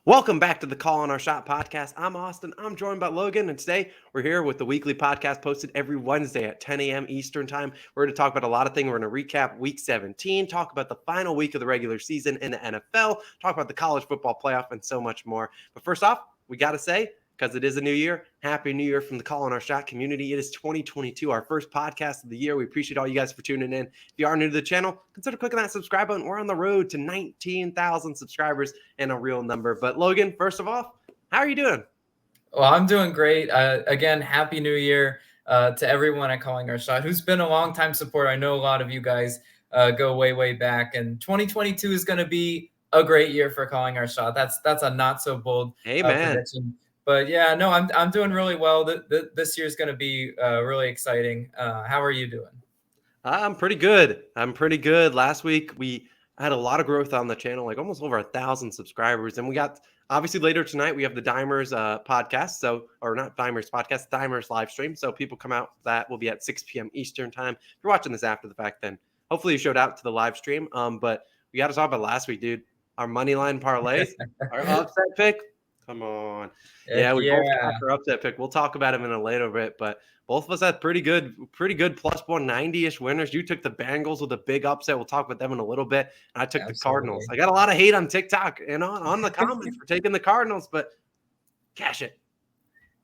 Welcome back to the Call on Our Shot podcast. I'm Austin. I'm joined by Logan, and today we're here with the weekly podcast posted every Wednesday at 10 a.m. Eastern time. We're going to talk about a lot of things. We're going to recap Week 17, talk about the final week of the regular season in the NFL, talk about the college football playoff, and so much more. But first off, we got to say, because it is a new year, Happy New Year from the Call on Our Shot community. It is 2022, our first podcast of the year. We appreciate all you guys for tuning in. If you are new to the channel, consider clicking that subscribe button. We're on the road to 19,000 subscribers and a real number. But Logan, first of all, how are you doing? Well, I'm doing great. Again, Happy New Year to everyone at Calling Our Shot, who's been a long-time supporter. I know a lot of you guys go way, way back. And 2022 is going to be a great year for Calling Our Shot. That's a not-so-bold prediction. But yeah, no, I'm doing really well. This year is going to be really exciting. How are you doing? I'm pretty good. Last week we had a lot of growth on the channel, like almost over 1,000 subscribers, and we got obviously later tonight we have the Dimers podcast. So, or not Dimers podcast, Dimers live stream. So people come out. That will be at 6 p.m. Eastern time. If you're watching this after the fact, then hopefully you showed out to the live stream. But we got to talk about last week, dude. Our money line parlays, our upset pick. Come on. Yeah, we both got our upset pick. We'll talk about him in a little bit, but both of us had pretty good plus 190-ish winners. You took the Bengals with a big upset. We'll talk about them in a little bit. And I took the Cardinals. I got a lot of hate on TikTok and on the comments for taking the Cardinals, but cash it.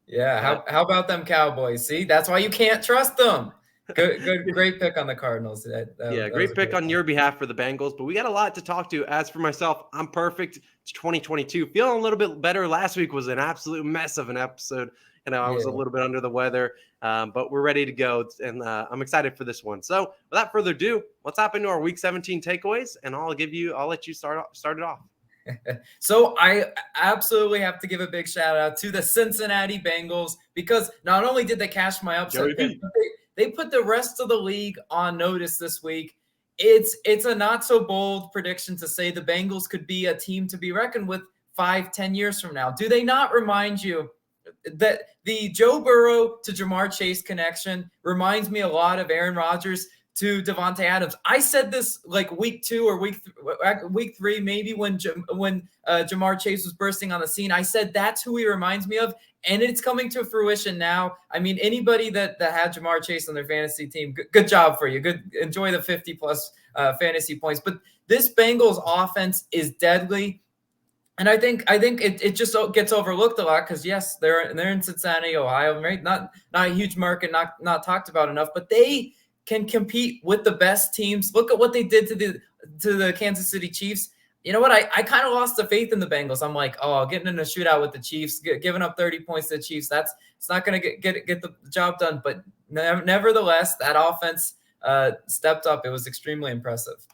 Yeah, how about them Cowboys? See, that's why you can't trust them. Great pick on the Cardinals. Great pick on your behalf for the Bengals. But we got a lot to talk to. As for myself, I'm perfect. It's 2022. Feeling a little bit better. Last week was an absolute mess of an episode. I was a little bit under the weather, but we're ready to go, and I'm excited for this one. So without further ado, let's hop into our Week 17 takeaways, and I'll let you start it off. So I absolutely have to give a big shout out to the Cincinnati Bengals, because not only did they cash my upset pick, but they put the rest of the league on notice this week. It's a not so bold prediction to say the Bengals could be a team to be reckoned with 5-10 years from now. Do they not remind you that the Joe Burrow to Jamar Chase connection reminds me a lot of Aaron Rodgers to Davante Adams? I said this like week 2 or week 3, maybe when Jamar Chase was bursting on the scene. I said that's who he reminds me of, and it's coming to fruition now. I mean, anybody that had Jamar Chase on their fantasy team, good job for you. Enjoy the 50+ fantasy points. But this Bengals offense is deadly. And I think it just gets overlooked a lot because, yes, they're in Cincinnati, Ohio, right? Not a huge market, not talked about enough, but they can compete with the best teams. Look at what they did to the Kansas City Chiefs. You know what? I kind of lost the faith in the Bengals. I'm like, getting in a shootout with the Chiefs, giving up 30 points to the Chiefs, it's not going to get the job done. But nevertheless, that offense stepped up. It was extremely impressive.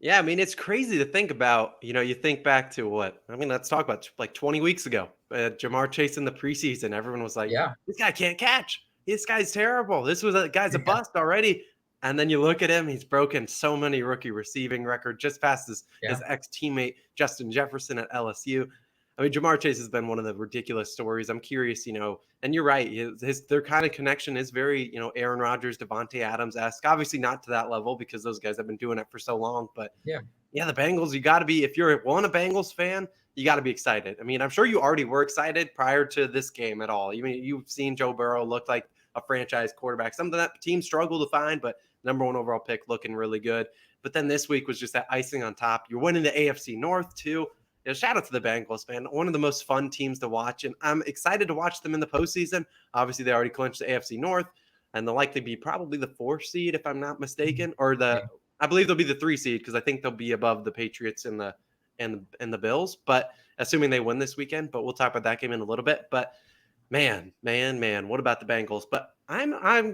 Yeah, I mean, it's crazy to think about. You think back to let's talk about like 20 weeks ago. Jamar Chase in the preseason, everyone was like, this guy can't catch. This guy's terrible. This guy's a bust already. And then you look at him, he's broken so many rookie receiving records, just past his ex-teammate Justin Jefferson at LSU. I mean, Jamar Chase has been one of the ridiculous stories. I'm curious, and you're right. Their kind of connection is very, Aaron Rodgers, Davante Adams-esque. Obviously not to that level because those guys have been doing it for so long. But yeah, the Bengals, you got to be, if you're a Bengals fan, you got to be excited. I mean, I'm sure you already were excited prior to this game at all. You've seen Joe Burrow look like a franchise quarterback, something that team struggled to find, but number 1 overall pick looking really good. But then this week was just that icing on top. You're winning the AFC North too. Shout out to the Bengals, man. One of the most fun teams to watch, and I'm excited to watch them in the postseason. Obviously, they already clinched the AFC North, and they'll likely be probably the 4th seed, if I'm not mistaken, or I believe they'll be the 3 seed because I think they'll be above the Patriots and the Bills. But assuming they win this weekend, but we'll talk about that game in a little bit. But man, what about the Bengals? But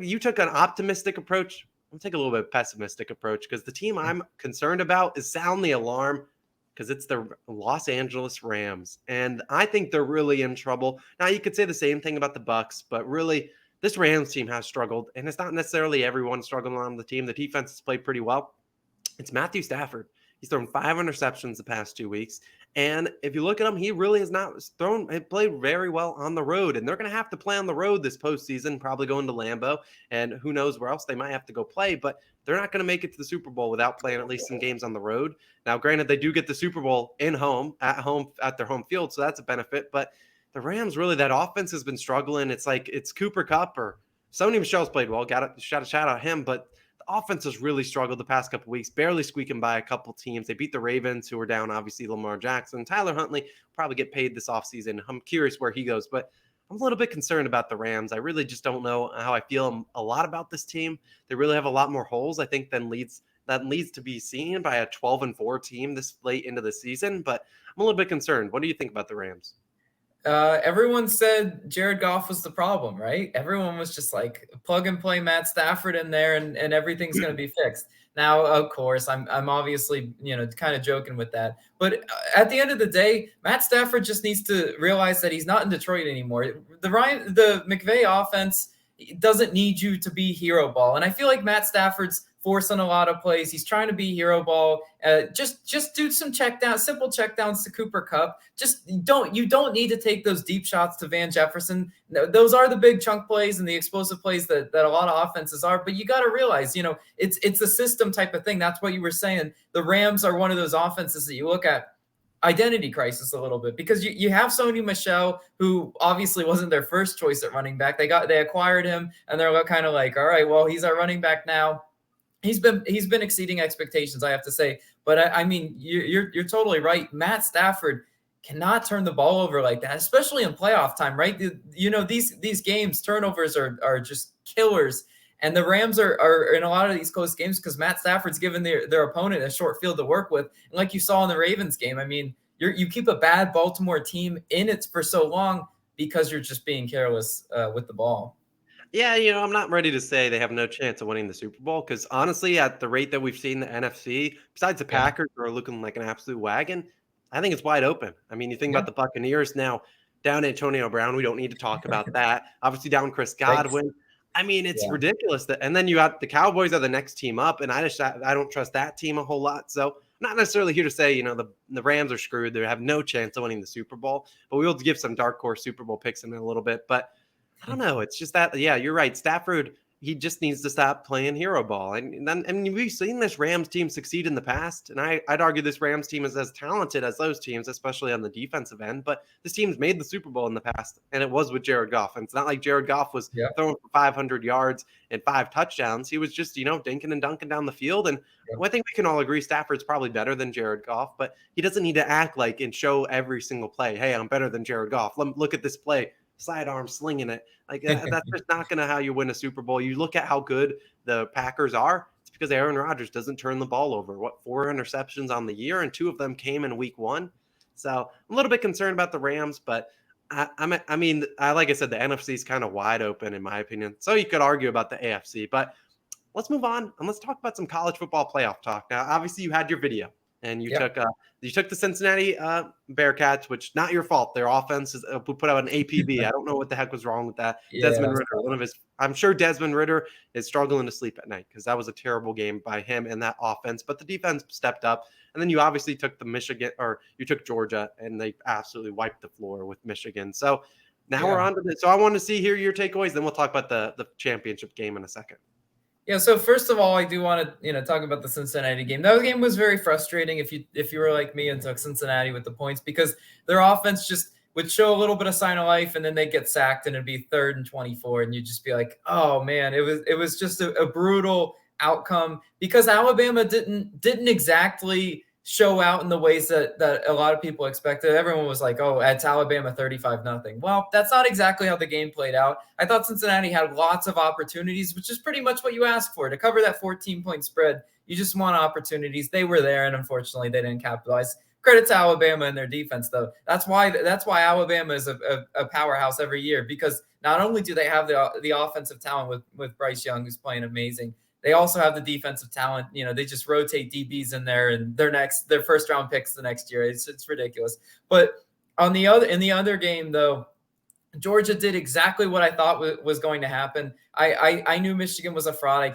you took an optimistic approach. I'll take a little bit of pessimistic approach because the team I'm concerned about is sound the alarm. Because it's the Los Angeles Rams, and I think they're really in trouble. Now, you could say the same thing about the Bucs, but really, this Rams team has struggled, and it's not necessarily everyone struggling on the team. The defense has played pretty well. It's Matthew Stafford. He's thrown 5 interceptions the past 2 weeks. And if you look at him, he really has not played very well on the road. And they're going to have to play on the road this postseason, probably going to Lambeau. And who knows where else they might have to go play. But they're not going to make it to the Super Bowl without playing at least some games on the road. Now, granted, they do get the Super Bowl at home, at their home field. So that's a benefit. But the Rams, really, that offense has been struggling. It's like it's Cooper Kupp or Sony Michel's played well. Got a shout out him. But offense has really struggled the past couple weeks, barely squeaking by a couple teams. They beat the Ravens, who are down, obviously, Lamar Jackson. Tyler Huntley will probably get paid this offseason. I'm curious where he goes, but I'm a little bit concerned about the Rams. I really just don't know how I feel a lot about this team. They really have a lot more holes, I think, than leads to be seen by a 12-4 team this late into the season, but I'm a little bit concerned. What do you think about the Rams? Everyone said Jared Goff was the problem, right? Everyone was just like, plug and play Matt Stafford in there and everything's going to be fixed. Now, of course, I'm obviously, kind of joking with that. But at the end of the day, Matt Stafford just needs to realize that he's not in Detroit anymore. The McVay offense doesn't need you to be hero ball. And I feel like Matt Stafford's forcing a lot of plays. He's trying to be hero ball. Just do some simple checkdowns to Cooper Kupp. You don't need to take those deep shots to Van Jefferson. Those are the big chunk plays and the explosive plays that a lot of offenses are. But you got to realize, it's a system type of thing. That's what you were saying. The Rams are one of those offenses that you look at. Identity crisis a little bit because you have Sony Michel, who obviously wasn't their first choice at running back. They acquired him and they're kind of like, all right, well, he's our running back now. He's been exceeding expectations, I have to say. But I mean, you're totally right. Matt Stafford cannot turn the ball over like that, especially in playoff time, right? These games, turnovers are just killers. And the Rams are in a lot of these close games because Matt Stafford's given their opponent a short field to work with. And like you saw in the Ravens game, I mean, you keep a bad Baltimore team in it for so long because you're just being careless with the ball. Yeah, I'm not ready to say they have no chance of winning the Super Bowl because honestly, at the rate that we've seen the NFC, besides the Packers who are looking like an absolute wagon, I think it's wide open. I mean, you think about the Buccaneers now, down Antonio Brown. We don't need to talk about that. Obviously, down Chris Godwin. Thanks. I mean, it's ridiculous. And then you got the Cowboys are the next team up, and I don't trust that team a whole lot. So I'm not necessarily here to say, the Rams are screwed. They have no chance of winning the Super Bowl. But we will give some Darkhorse Super Bowl picks in a little bit. But I don't know. It's just that, you're right. Stafford, he just needs to stop playing hero ball. And we've seen this Rams team succeed in the past. And I'd argue this Rams team is as talented as those teams, especially on the defensive end. But this team's made the Super Bowl in the past, and it was with Jared Goff. And it's not like Jared Goff was throwing for 500 yards and 5 touchdowns. He was just, dinking and dunking down the field. And I think we can all agree Stafford's probably better than Jared Goff, but he doesn't need to act like and show every single play, hey, I'm better than Jared Goff. Look at this play. Sidearm slinging it. Like that's just not going to how you win a Super Bowl. You look at how good the Packers are. It's because Aaron Rodgers doesn't turn the ball over. 4 interceptions on the year, and 2 of them came in week 1. So I'm a little bit concerned about the Rams, but like I said, the NFC is kind of wide open in my opinion. So you could argue about the AFC, but let's move on and let's talk about some college football playoff talk. Now, obviously, you had your video. And you took the Cincinnati Bearcats, which not your fault. Their offense is put out an APB. I don't know what the heck was wrong with that. Desmond Ridder, I'm sure Desmond Ridder is struggling to sleep at night because that was a terrible game by him and that offense. But the defense stepped up, and then you obviously took you took Georgia, and they absolutely wiped the floor with Michigan. So now we're on to this. So I want to hear your takeaways. Then we'll talk about the championship game in a second. Yeah, so first of all, I do want to talk about the Cincinnati game. That game was very frustrating if you were like me and took Cincinnati with the points because their offense just would show a little bit of sign of life and then they'd get sacked and it'd be 3rd and 24 and you'd just be like, oh man, it was just a brutal outcome because Alabama didn't exactly show out in the ways that a lot of people expected. Everyone was like, oh, it's Alabama 35-0. Well, that's not exactly how the game played out. I thought Cincinnati had lots of opportunities, which is pretty much what you asked for. To cover that 14-point spread, you just want opportunities. They were there, and unfortunately, they didn't capitalize. Credit to Alabama and their defense, though. That's why Alabama is a powerhouse every year because not only do they have the offensive talent with Bryce Young, who's playing amazing, they also have the defensive talent. They just rotate DBs in there and their first round picks the next year. It's ridiculous. But in the other game though, Georgia did exactly what I thought was going to happen. I knew Michigan was a fraud. I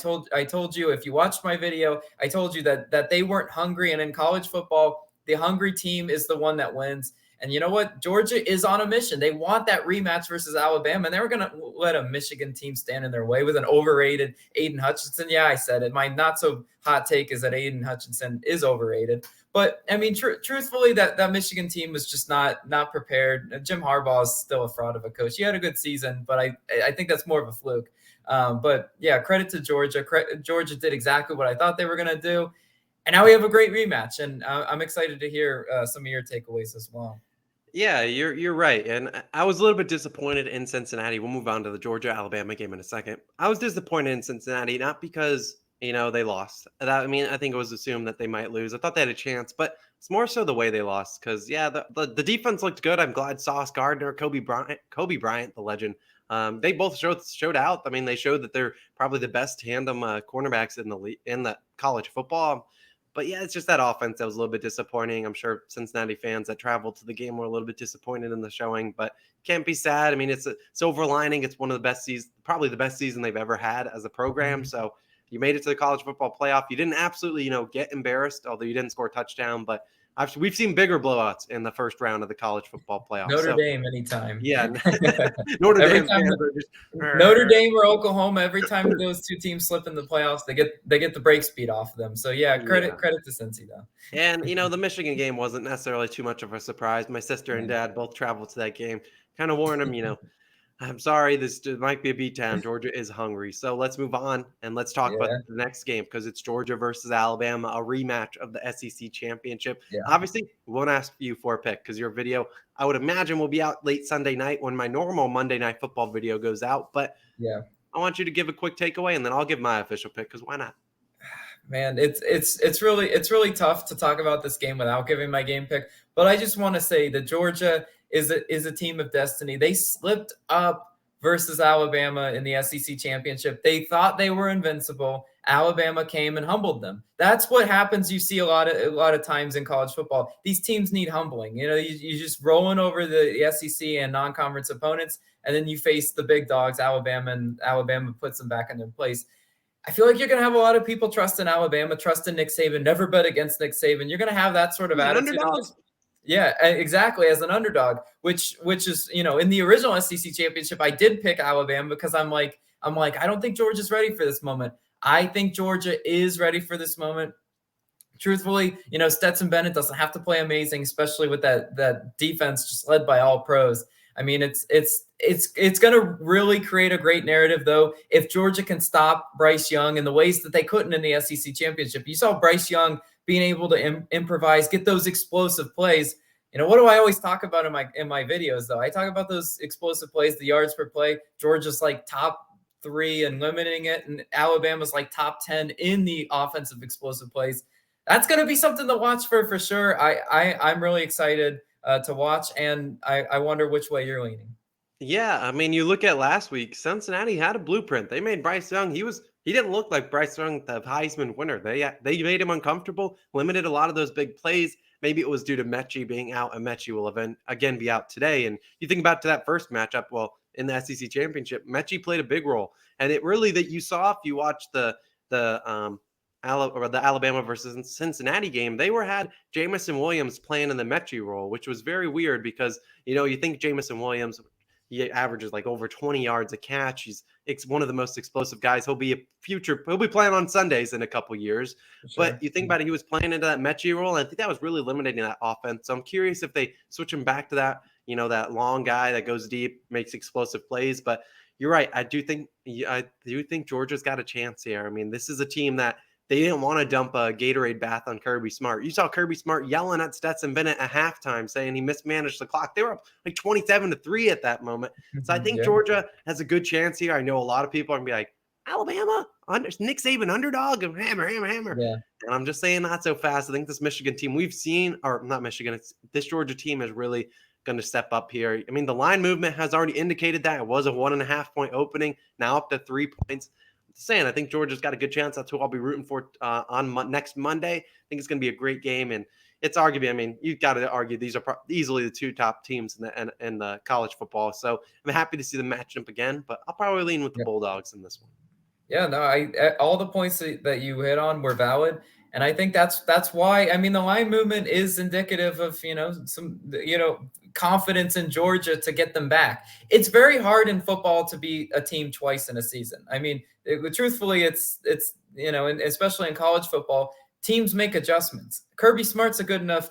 told you, if you watched my video, I told you that they weren't hungry. And in college football, the hungry team is the one that wins. And you know what? Georgia is on a mission. They want that rematch versus Alabama, and they were going to let a Michigan team stand in their way with an overrated Aiden Hutchinson. Yeah, I said it. My not so hot take is that Aiden Hutchinson is overrated. But I mean, truthfully, that Michigan team was just not prepared. Jim Harbaugh is still a fraud of a coach. He had a good season, but I think that's more of a fluke. But yeah, credit to Georgia. Georgia did exactly what I thought they were going to do. And now we have a great rematch, and I'm excited to hear some of your takeaways as well. Yeah, you're right. And I was a little bit disappointed in Cincinnati. We'll move on to the Georgia-Alabama game in a second. I was disappointed in Cincinnati, not because, they lost. I mean, I think it was assumed that they might lose. I thought they had a chance, but it's more so the way they lost because, yeah, the defense looked good. I'm glad Sauce Gardner, Kobe Bryant, the legend, they both showed out. I mean, they showed that they're probably the best tandem cornerbacks in the college football. But yeah, it's just that offense that was a little bit disappointing. I'm sure Cincinnati fans that traveled to the game were a little bit disappointed in the showing, but can't be sad. I mean, it's a silver lining. It's one of the best seasons, probably the best season they've ever had as a program. Mm-hmm. So you made it to the college football playoff. You didn't absolutely, get embarrassed, although you didn't score a touchdown, but we've seen bigger blowouts in the first round of the college football playoff. Notre Dame anytime. Yeah. Notre Dame fans are just Notre Dame or Oklahoma, every time those two teams slip in the playoffs, they get the brake speed off of them. So yeah, credit to Cincy though. And the Michigan game wasn't necessarily too much of a surprise. My sister and dad both traveled to that game. Kind of warned them, I'm sorry, this might be a beatdown. Georgia is hungry. So let's move on and let's talk about the next game because it's Georgia versus Alabama, a rematch of the SEC championship. Yeah. Obviously, we won't ask you for a pick because your video, I would imagine, will be out late Sunday night when my normal Monday Night Football video goes out. But yeah, I want you to give a quick takeaway and then I'll give my official pick because why not? Man, it's really tough to talk about this game without giving my game pick. But I just want to say that Georgia is a team of destiny. They slipped up versus Alabama in the SEC championship. They thought they were invincible. Alabama came and humbled them. That's what happens. You see a lot of times in college football. These teams need humbling. You just rolling over the SEC and non-conference opponents, and then you face the big dogs, Alabama, and Alabama puts them back in their place. I feel like you're going to have a lot of people trust in Alabama, trust in Nick Saban, never bet against Nick Saban. You're going to have that sort of attitude. Yeah, exactly. As an underdog, which is, in the original SEC championship, I did pick Alabama because I'm like, I don't think Georgia's ready for this moment. I think Georgia is ready for this moment. Truthfully, Stetson Bennett doesn't have to play amazing, especially with that defense just led by all pros. I mean, it's going to really create a great narrative, though, if Georgia can stop Bryce Young in the ways that they couldn't in the SEC championship. You saw Bryce Young being able to improvise, get those explosive plays. What do I always talk about in my videos, though? I talk about those explosive plays, the yards per play. Georgia's like top 3 and limiting it, and Alabama's like top 10 in the offensive explosive plays. That's going to be something to watch for sure. I'm really excited to watch, and I wonder which way you're leaning. Yeah, I mean, you look at last week, Cincinnati had a blueprint. They made Bryce Young. He didn't look like Bryce Young, the Heisman winner. They made him uncomfortable, limited a lot of those big plays. Maybe it was due to Mechie being out, and Mechie will again be out today. And you think about that first matchup, well, in the SEC championship, Mechie played a big role, and it really that you saw if you watched the Alabama versus Cincinnati game, they had Jamison Williams playing in the Mechie role, which was very weird because, you think Jamison Williams, he averages like over 20 yards a catch. He's one of the most explosive guys. He'll be playing on Sundays in a couple years. Sure. But you think about it, he was playing into that Mechie role, and I think that was really limiting that offense. So I'm curious if they switch him back to that, that long guy that goes deep, makes explosive plays. But you're right. I do think Georgia's got a chance here. I mean, this is a team that they didn't want to dump a Gatorade bath on Kirby Smart. You saw Kirby Smart yelling at Stetson Bennett at halftime, saying he mismanaged the clock. They were up like 27-3 at that moment. So I think Georgia has a good chance here. I know a lot of people are going to be like, Alabama, Nick Saban underdog, and hammer. Yeah. And I'm just saying not so fast. I think this Michigan team this Georgia team is really going to step up here. I mean, the line movement has already indicated that it was a 1.5-point opening, now up to 3 points. Saying I think Georgia's got a good chance. That's who I'll be rooting for on next Monday. I think it's going to be a great game, and it's arguably, I mean, you've got to argue these are easily the two top teams in the college football. So I'm happy to see them match up again, but I'll probably lean with the Bulldogs in this one. Yeah, no, all the points that you hit on were valid. And I think that's why, I mean, the line movement is indicative of, some, confidence in Georgia to get them back. It's very hard in football to beat a team twice in a season. I mean, truthfully, it's, and especially in college football, teams make adjustments. Kirby Smart's a good enough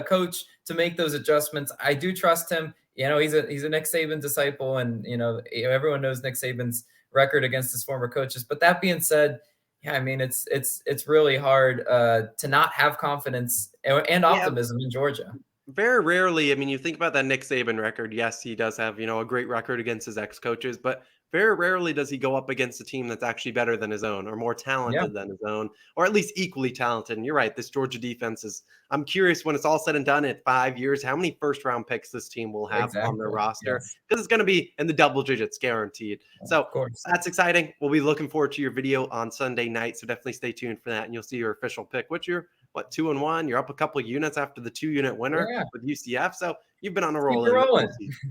coach to make those adjustments. I do trust him. He's a Nick Saban disciple, and, everyone knows Nick Saban's record against his former coaches. But that being said, yeah, I mean, it's really hard to not have confidence and optimism in Georgia. Very rarely, I mean, you think about that Nick Saban record. Yes, he does have, a great record against his ex-coaches, but very rarely does he go up against a team that's actually better than his own or more talented than his own, or at least equally talented. And you're right, this Georgia defense is, I'm curious when it's all said and done at 5 years, how many first-round picks this team will have on their roster, because it's going to be in the double digits guaranteed. So that's exciting. We'll be looking forward to your video on Sunday night, so definitely stay tuned for that, and you'll see your official pick. What's your 2-1? You're up a couple of units after the 2-unit winner with UCF. So you've been on a roll.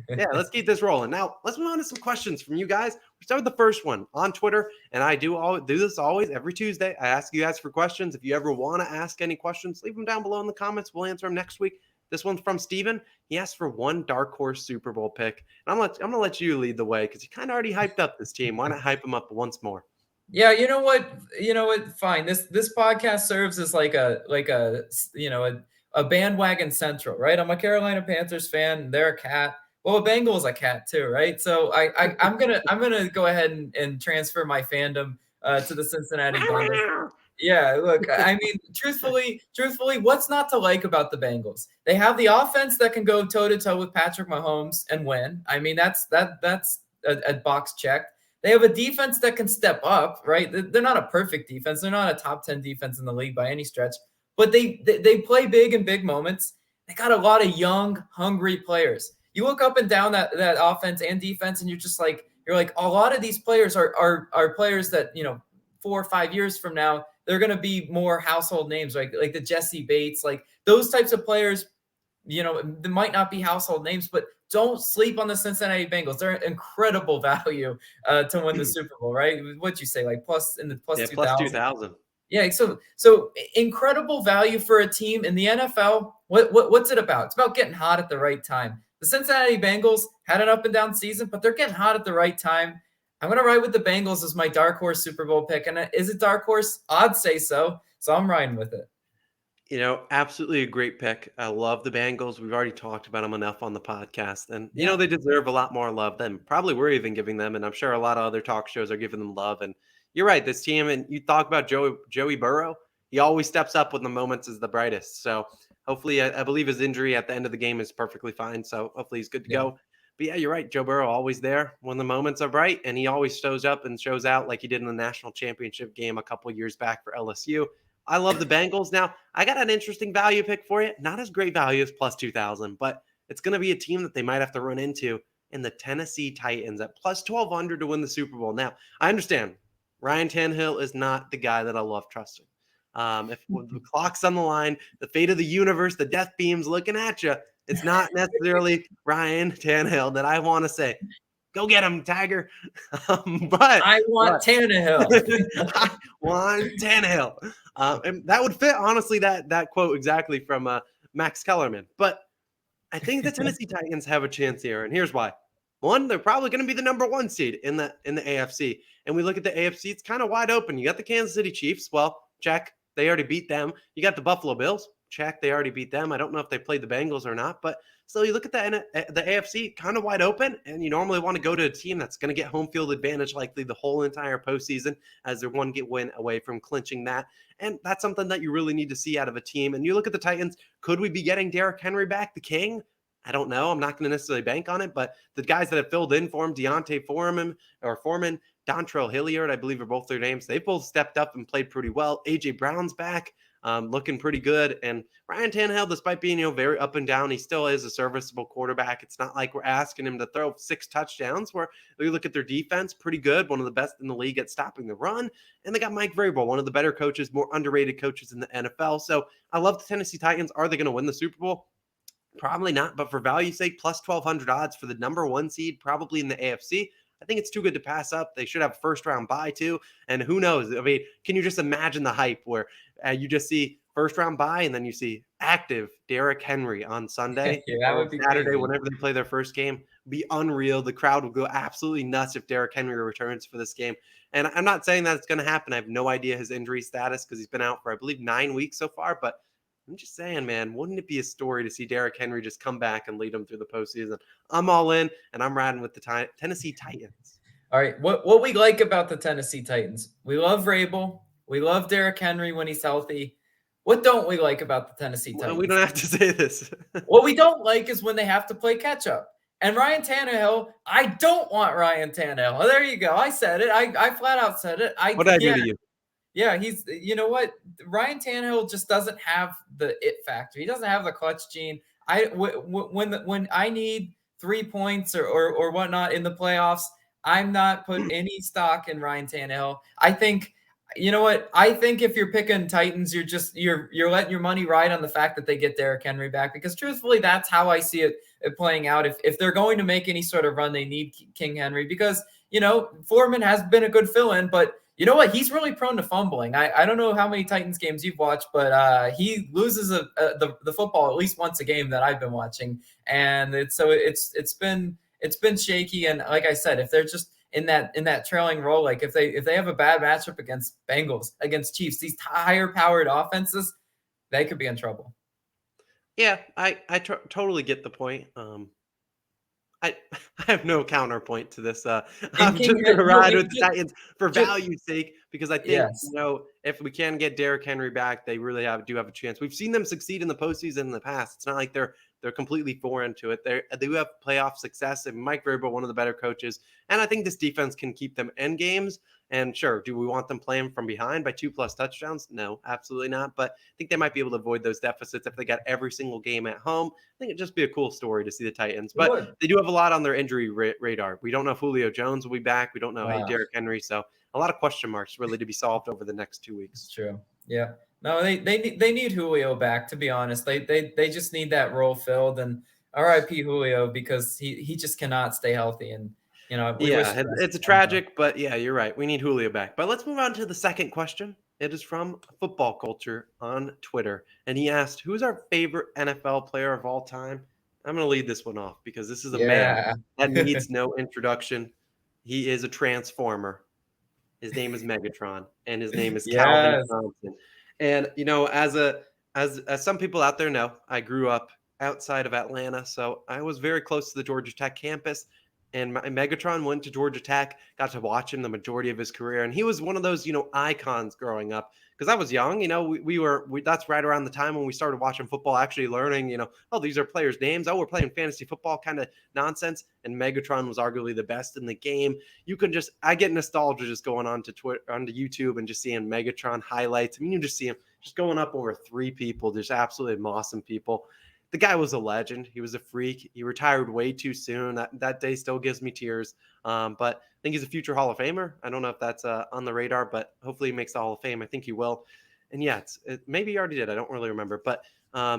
Yeah, let's keep this rolling. Now, let's move on to some questions from you guys. We start with the first one on Twitter, and I do this always every Tuesday. I ask you guys for questions. If you ever want to ask any questions, leave them down below in the comments. We'll answer them next week. This one's from Steven. He asked for one dark horse Super Bowl pick. And I'm going to let you lead the way because you kind of already hyped up this team. Why not hype them up once more? Yeah, you know what? Fine. This podcast serves as like a bandwagon central, right? I'm a Carolina Panthers fan. They're a cat. Well, a Bengal's a cat too, right? So I'm gonna go ahead and transfer my fandom to the Cincinnati Bengals. Yeah, look, I mean, truthfully, what's not to like about the Bengals? They have the offense that can go toe to toe with Patrick Mahomes and win. I mean, that's a box check. They have a defense that can step up, right? They're not a perfect defense. They're not a top 10 defense in the league by any stretch, but they play big in big moments. They got a lot of young, hungry players. You look up and down that offense and defense, and you're like, a lot of these players are players that, 4 or 5 years from now, they're going to be more household names, like the Jesse Bates, like those types of players. They might not be household names, but don't sleep on the Cincinnati Bengals. They're incredible value to win the Super Bowl, right? What'd you say? Like plus 2,000. Yeah. So incredible value for a team in the NFL. What's it about? It's about getting hot at the right time. The Cincinnati Bengals had an up and down season, but they're getting hot at the right time. I'm going to ride with the Bengals as my dark horse Super Bowl pick. And is it dark horse? I'd say so. So I'm riding with it. Absolutely a great pick. I love the Bengals. We've already talked about them enough on the podcast. And, they deserve a lot more love than probably we're even giving them. And I'm sure a lot of other talk shows are giving them love. And you're right, this team, and you talk about Joey Burrow, he always steps up when the moments is the brightest. So hopefully, I believe his injury at the end of the game is perfectly fine. So hopefully he's good to go. But yeah, you're right. Joe Burrow always there when the moments are bright. And he always shows up and shows out like he did in the national championship game a couple years back for LSU. I love the Bengals. Now, I got an interesting value pick for you. Not as great value as plus 2,000, but it's going to be a team that they might have to run into in the Tennessee Titans at plus 1,200 to win the Super Bowl. Now, I understand Ryan Tannehill is not the guy that I love trusting. If the clock's on the line, the fate of the universe, the death beam's looking at you, it's not necessarily Ryan Tannehill that I want to say, go get him, Tiger. But I want Tannehill. I want Tannehill. And that would fit, honestly, that quote exactly from Max Kellerman. But I think the Tennessee Titans have a chance here, and here's why. One, they're probably going to be the number 1 seed in the AFC. And we look at the AFC, it's kind of wide open. You got the Kansas City Chiefs. Well, check. They already beat them. You got the Buffalo Bills. Check. They already beat them. I don't know if they played the Bengals or not, but so you look at the AFC kind of wide open, and you normally want to go to a team that's going to get home field advantage likely the whole entire postseason as they're one win away from clinching that. And that's something that you really need to see out of a team. And you look at the Titans, could we be getting Derrick Henry back, the king? I don't know. I'm not going to necessarily bank on it, but the guys that have filled in for him, Deontay Foreman, Dontrell Hilliard, I believe are both their names. They both stepped up and played pretty well. A.J. Brown's back. looking pretty good. And Ryan Tannehill, despite being, very up and down, he still is a serviceable quarterback. It's not like we're asking him to throw 6 touchdowns. Where we look at their defense, pretty good, one of the best in the league at stopping the run. And they got Mike Vrabel, one of the better coaches, more underrated coaches in the NFL. So I love the Tennessee Titans. Are they going to win the Super Bowl? Probably not, but for value's sake, plus 1,200 odds for the number 1 seed, probably in the AFC. I think it's too good to pass up. They should have a first round bye too. And who knows? I mean, can you just imagine the hype where you just see first round bye and then you see active Derrick Henry on Sunday that or would be Saturday, crazy. whenever they play their first game? Be unreal. The crowd will go absolutely nuts if Derrick Henry returns for this game. And I'm not saying that it's going to happen. I have no idea his injury status because he's been out for, I believe, 9 weeks so far. But I'm just saying, man, wouldn't it be a story to see Derrick Henry just come back and lead them through the postseason? I'm all in, and I'm riding with the Tennessee Titans. All right, what we like about the Tennessee Titans? We love Vrabel. We love Derrick Henry when he's healthy. What don't we like about the Tennessee Titans? We don't have to say this. What we don't like is when they have to play catch up. And Ryan Tannehill, I don't want Ryan Tannehill. Oh, there you go. I said it. I flat out said it. What did I do to you? Yeah, he's, you know what? Ryan Tannehill just doesn't have the it factor. He doesn't have the clutch gene. When I need 3 points or whatnot in the playoffs, I'm not putting any stock in Ryan Tannehill. I think, you know what? I think if you're picking Titans, you're letting your money ride on the fact that they get Derrick Henry back, because truthfully, that's how I see it playing out. If they're going to make any sort of run, they need King Henry, because, Foreman has been a good fill-in, but you know what? He's really prone to fumbling. I don't know how many Titans games you've watched, but he loses the football at least once a game that I've been watching, and it's been shaky. And like I said, if they're just in that trailing role, like if they have a bad matchup against Bengals, against Chiefs, these higher powered offenses, they could be in trouble. Yeah, I totally get the point. I have no counterpoint to this. I'm just going to ride with the Titans for value's sake, because I think, if we can get Derrick Henry back, they really do have a chance. We've seen them succeed in the postseason in the past. It's not like they're completely foreign to it. They do have playoff success, and Mike Vrabel, one of the better coaches. And I think this defense can keep them in games. And sure, do we want them playing from behind by 2+ touchdowns? No, absolutely not. But I think they might be able to avoid those deficits if they got every single game at home. I think it'd just be a cool story to see the Titans. But they do have a lot on their injury radar. We don't know if Julio Jones will be back. We don't know Derrick Henry. So a lot of question marks really to be solved over the next 2 weeks. It's true. Yeah. No, they need Julio back, to be honest. They just need that role filled, and RIP Julio, because he just cannot stay healthy. And it's a tragic, but yeah, you're right. We need Julio back. But let's move on to the second question. It is from Football Culture on Twitter, and he asked, "Who's our favorite NFL player of all time?" I'm going to lead this one off because this is a man that needs no introduction. He is a transformer. His name is Megatron, and his name is Calvin Johnson. And as some people out there know, I grew up outside of Atlanta, so I was very close to the Georgia Tech campus. And Megatron went to Georgia Tech, got to watch him the majority of his career. And he was one of those, icons growing up. Because I was young, that's right around the time when we started watching football, actually learning, these are players' names. Oh, we're playing fantasy football kind of nonsense. And Megatron was arguably the best in the game. I get nostalgia just going onto Twitter, onto YouTube, and just seeing Megatron highlights. I mean, you just see him just going up over 3 people, just absolutely awesome people. The guy was a legend. He was a freak. He retired way too soon. That day still gives me tears. But I think he's a future Hall of Famer. I don't know if that's on the radar, but hopefully he makes the Hall of Fame. I think he will. And yeah, maybe he already did. I don't really remember. But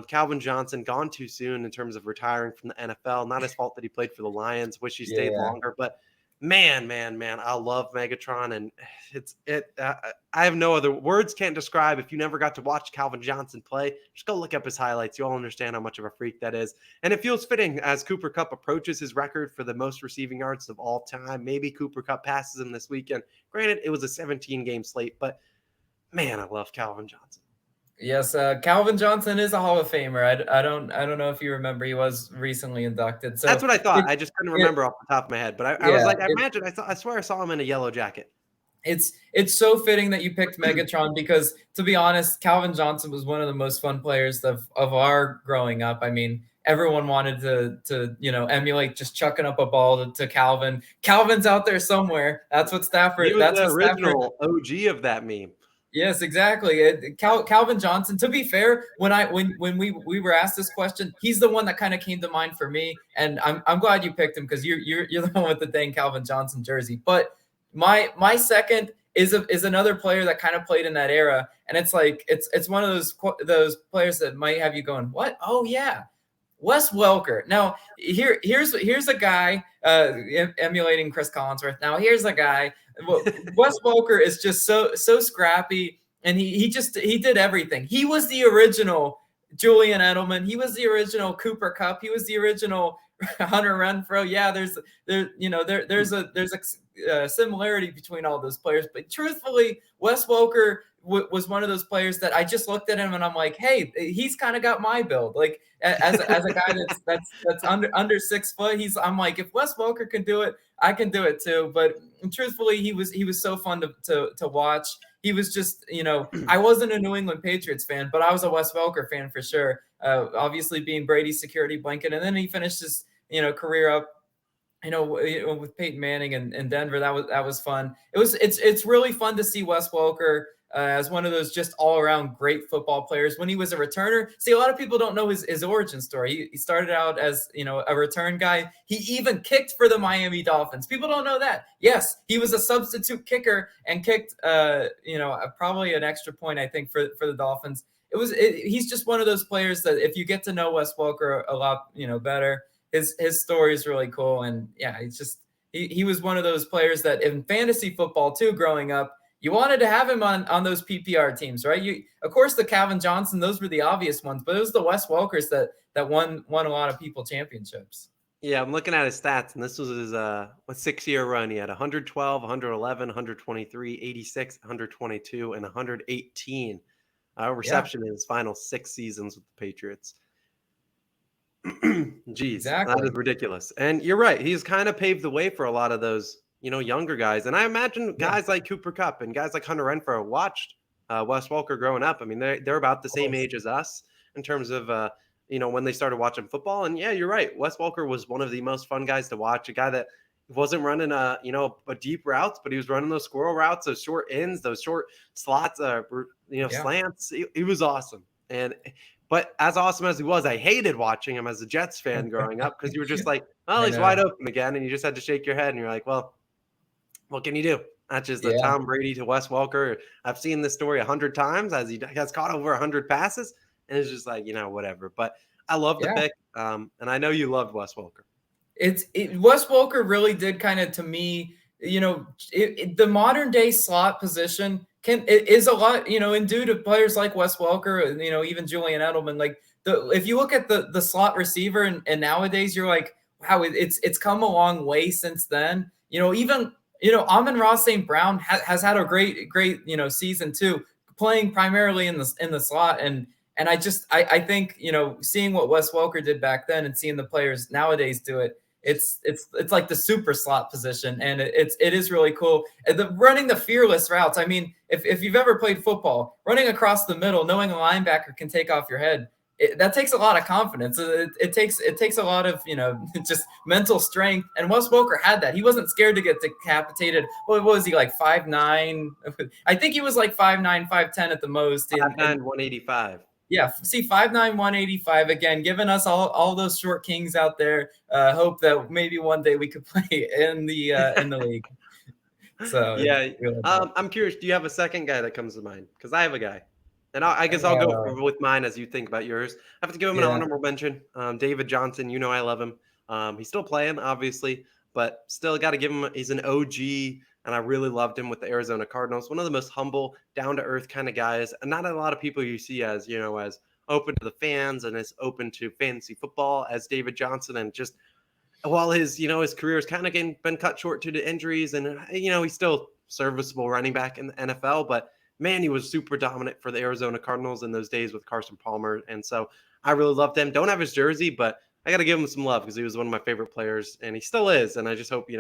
Calvin Johnson, gone too soon in terms of retiring from the NFL. Not his fault that he played for the Lions. Wish he stayed longer. But man, I love Megatron, and I have no other words, can't describe. If you never got to watch Calvin Johnson play, just go look up his highlights. You'll understand how much of a freak that is. And it feels fitting as Cooper Kupp approaches his record for the most receiving yards of all time. Maybe Cooper Kupp passes him this weekend. Granted, it was a 17-game slate, but man, I love Calvin Johnson. Yes, Calvin Johnson is a Hall of Famer. I don't know if you remember, he was recently inducted. So that's what I thought. I just couldn't remember off the top of my head. But I was like, I swear I saw him in a yellow jacket. It's so fitting that you picked Megatron, because, to be honest, Calvin Johnson was one of the most fun players of our growing up. I mean, everyone wanted to emulate just chucking up a ball to Calvin. Calvin's out there somewhere. That's what Stafford. He was the original OG of that meme. Yes, exactly. Calvin Johnson. To be fair, when we were asked this question, he's the one that kind of came to mind for me, and I'm glad you picked him because you're the one with the dang Calvin Johnson jersey. But my second is another player that kind of played in that era, and it's like it's one of those players that might have you going, what? Oh yeah, Wes Welker. Now, here's a guy emulating Chris Collinsworth. Now, here's a guy. Wes Welker is just so scrappy, and he did everything. He was the original Julian Edelman. He was the original Cooper Kupp. He was the original Hunter Renfrow. Yeah, there's a similarity between all those players, but truthfully, Wes Welker was one of those players that I just looked at him and I'm like, hey, he's kind of got my build. Like as a guy that's under 6 foot, I'm like, if Wes Welker can do it, I can do it too. But truthfully, he was so fun to watch. He was just, I wasn't a New England Patriots fan, but I was a Wes Welker fan for sure. Obviously being Brady's security blanket, and then he finished his career up with Peyton Manning and Denver. That was fun. It's really fun to see Wes Welker as one of those just all around great football players. When he was a returner, see, a lot of people don't know his origin story. He started out as, a return guy. He even kicked for the Miami Dolphins. People don't know that. Yes, he was a substitute kicker and kicked, probably an extra point, I think, for the Dolphins. He's just one of those players that if you get to know Wes Welker a lot, better, his story is really cool. And yeah, it's just, he was one of those players that in fantasy football too, growing up, you wanted to have him on those PPR teams, right? Of course, the Calvin Johnson, those were the obvious ones, but it was the Wes Welkers that won a lot of people championships. Yeah, I'm looking at his stats, and this was his 6-year run. He had 112, 111, 123, 86, 122, and 118 reception in his final 6 seasons with the Patriots. Jeez, exactly. That is ridiculous. And you're right. He's kind of paved the way for a lot of those younger guys. And I imagine guys like Cooper Kupp and guys like Hunter Renfrow watched Wes Welker growing up. I mean, they're about the same age as us in terms of, when they started watching football. And yeah, you're right. Wes Welker was one of the most fun guys to watch, a guy that wasn't running a deep routes, but he was running those squirrel routes, those short ends, those short slots, slants. He was awesome. But as awesome as he was, I hated watching him as a Jets fan growing up because you were just like, oh, he's wide open again. And you just had to shake your head and you're like, well, what can you do? That's just the Tom Brady to Wes Welker. I've seen this story 100 times as he has caught over 100 passes. And it's just like, whatever. But I love the pick. And I know you loved Wes Welker. Wes Welker really did kind of, to me, the modern day slot position is a lot, and due to players like Wes Welker, even Julian Edelman, like if you look at the slot receiver and nowadays you're like, wow, it's come a long way since then. Even Amon-Ra St. Brown has had a great season too, playing primarily in the slot. And I think seeing what Wes Welker did back then and seeing the players nowadays do it, it's like the super slot position, and it is really cool. And running the fearless routes. I mean, if you've ever played football, running across the middle, knowing a linebacker can take off your head, that takes a lot of confidence. It takes a lot of just mental strength. And Wes Welker had that. He wasn't scared to get decapitated. What was he, like 5'9"? I think he was like 5'9", 5'10" at the most. 5'9", 185. Yeah, see, 5'9", 185, again, giving us all those short kings out there. Hope that maybe one day we could play in the league. So yeah, I'm curious. Do you have a second guy that comes to mind? Because I have a guy, and I guess I'll go with mine as you think about yours. I have to give him an honorable mention. David Johnson. I love him. He's still playing, obviously, but still got to give him. He's an OG. And I really loved him with the Arizona Cardinals. One of the most humble, down-to-earth kind of guys. And not a lot of people you see as, as open to the fans and as open to fantasy football as David Johnson. And just while his career has kind of been cut short due to injuries, and, he's still serviceable running back in the NFL. But, man, he was super dominant for the Arizona Cardinals in those days with Carson Palmer. And so I really loved him. Don't have his jersey, but I got to give him some love because he was one of my favorite players. And he still is. And I just hope,